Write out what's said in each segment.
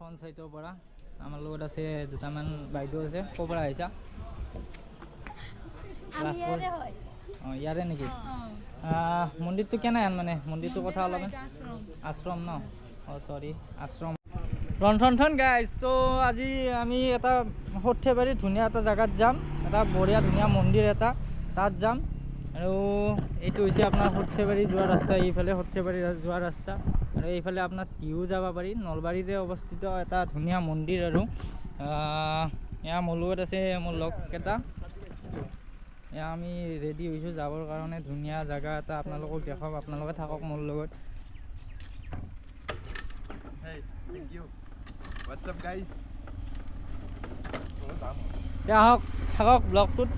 পঞ্চায়তৰ পৰা আমাৰ লগত আছে দুটামান বাইদেউ আছে ক'ৰ পৰা আহিছা ইয়াৰে নেকি মন্দিৰটো কেনেহেন মানে মন্দিৰটোৰ কথা অলপমান আশ্ৰম ন সৰি আশ্ৰম ৰন্ধন গাইজ তো আজি আমি এটা সৰ্থেবাৰী ধুনীয়া এটা জেগাত যাম এটা বঢ়িয়া ধুনীয়া মন্দিৰ এটা তাত যাম আৰু এইটো হৈছে আপোনাৰ সৰ্থেবাৰী যোৱা ৰাস্তা এইফালে সৰ্থেবাৰী যোৱা ৰাস্তা আৰু এইফালে আপোনাৰ টিহু যাব পাৰি নলবাৰীতে অৱস্থিত এটা ধুনীয়া মন্দিৰ আৰু এয়া মোৰ লগত আছে মোৰ লগকেইটা এয়া আমি ৰেডি হৈছোঁ যাবৰ কাৰণে ধুনীয়া জেগা এটা আপোনালোকক দেখাম আপোনালোকে থাকক মোৰ লগত What's up guys? আহক থাকক ব্লগটোত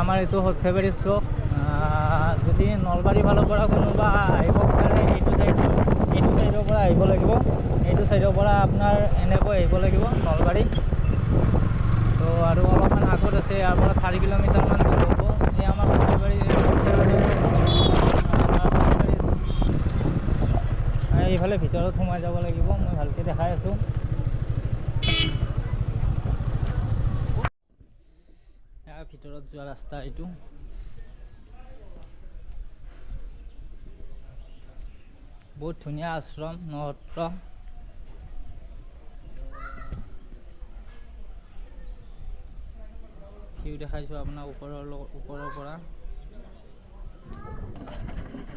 আমাৰ এইটো সৰ্থেবাৰী চক যদি নলবাৰী ফালৰ পৰা কোনোবা আহিব বিচাৰে এইটো চাইডৰ পৰা আহিব লাগিব এইটো চাইডৰ পৰা আপোনাৰ এনেকৈ আহিব লাগিব নলবাৰী তো আৰু অলপমান আগত আছে ইয়াৰ পৰা 4 কিলোমিটাৰমান দূৰ হ'ব এই আমাৰ সৰ্থেবাৰী এইফালে ভিতৰত সোমাই যাব লাগিব মই ভালকৈ দেখাই আছোঁ ইয়াৰ ভিতৰত যোৱা ৰাস্তা এইটো বহুত ধুনীয়া আশ্ৰম নসত্ৰ ভিউ দেখাইছোঁ আপোনাৰ ওপৰৰ পৰা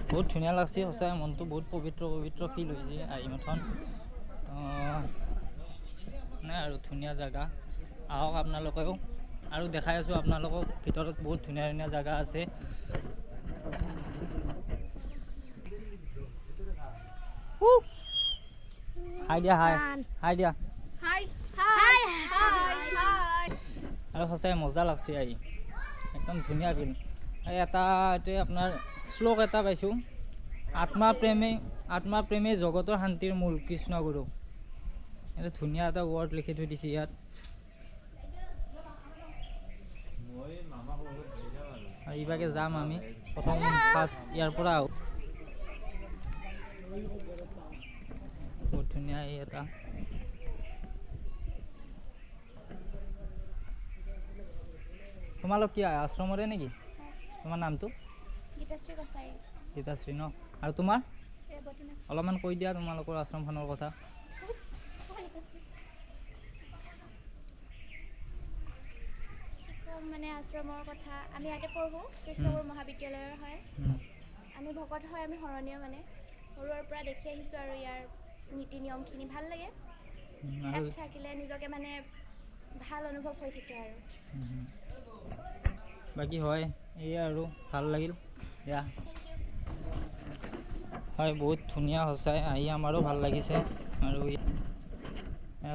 বহুত ধুনীয়া লাগছে সঁচাই মনটো বহুত পবিত্ৰ ফিল হৈছে আহি মাথন নাই আৰু ধুনীয়া জেগা আহক আপোনালোকেও আৰু দেখাই আছোঁ আপোনালোকক ভিতৰত বহুত ধুনীয়া ধুনীয়া জেগা আছে হাই দিয়া আৰু সঁচাই মজা লাগছে আহি একদম ধুনীয়া ফিল এটা এতিয়া আপোনাৰ শ্লোক এটা পাইছোঁ আত্মা প্ৰেমে জগতৰ শান্তিৰ মূল কৃষ্ণ গুৰু এটা ধুনীয়া এটা ৱৰ্ড লিখি থৈ দিছে ইয়াত আৰু ইভাগে যাম আমি প্ৰথম ফাৰ্ষ্ট ইয়াৰ পৰা আহোঁ বহুত ধুনীয়া এই এটা তোমালোক কি আশ্ৰমৰে নেকি তোমাৰ নামটো গীতাশ্ৰী ন আৰু তোমাৰ অলপমান কৈ দিয়া তোমালোকৰ আশ্ৰমখনৰ কথা মানে আশ্ৰমৰ কথা আমি ইয়াতে পঢ়োঁ কৃষ্ণগুৰু মহাবিদ্যালয়ৰ হয় আমি ভকত হয় আমি শৰণীয় মানে সৰুৰে পৰা দেখি আহিছোঁ আৰু ইয়াৰ নীতি নিয়মখিনি ভাল লাগে ইয়াত থাকিলে নিজকে মানে ভাল অনুভৱ হৈ থাকে আৰু বাকী হয় এই আৰু ভাল লাগিল দিয়া হয় বহুত ধুনীয়া সঁচাই আহি আমাৰো ভাল লাগিছে আৰু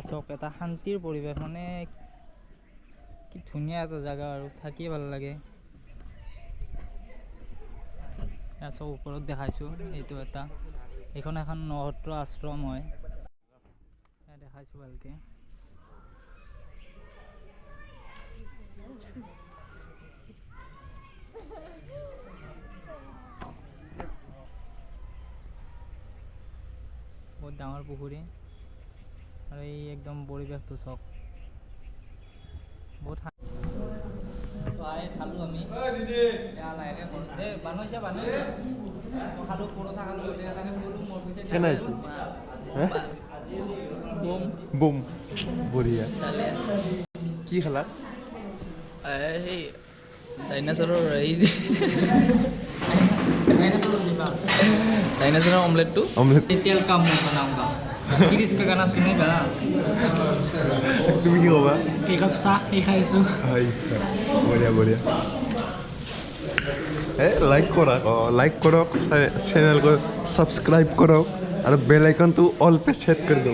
চক এটা শান্তিৰ পৰিৱেশ মানে কি ধুনীয়া এটা জেগা আৰু থাকি ভাল লাগে চব ওপৰত দেখাইছোঁ এইটো এটা এইখন এখন নসত্ৰ আশ্ৰম হয় দেখাইছোঁ ভালকৈ বহুত ডাঙৰ পুখুৰী আৰু এই একদম পৰিৱেশটো চক বহুত খালোঁ আমি বুম বঢ়িয়া কি খালা সেই ডাইনাছৰৰ डायनासोर ऑमलेट टू तेल कम नहीं बनाऊंगा किस का गाना सुनेगा তুমি কি কবা एक कप चाह ही खाइছো হাই বঢ়িয়া বঢ়িয়া লাইক কৰক চেনেলটো সাবস্ক্ৰাইব কৰক আৰু বেল আইকনটো অল पे सेट कर दो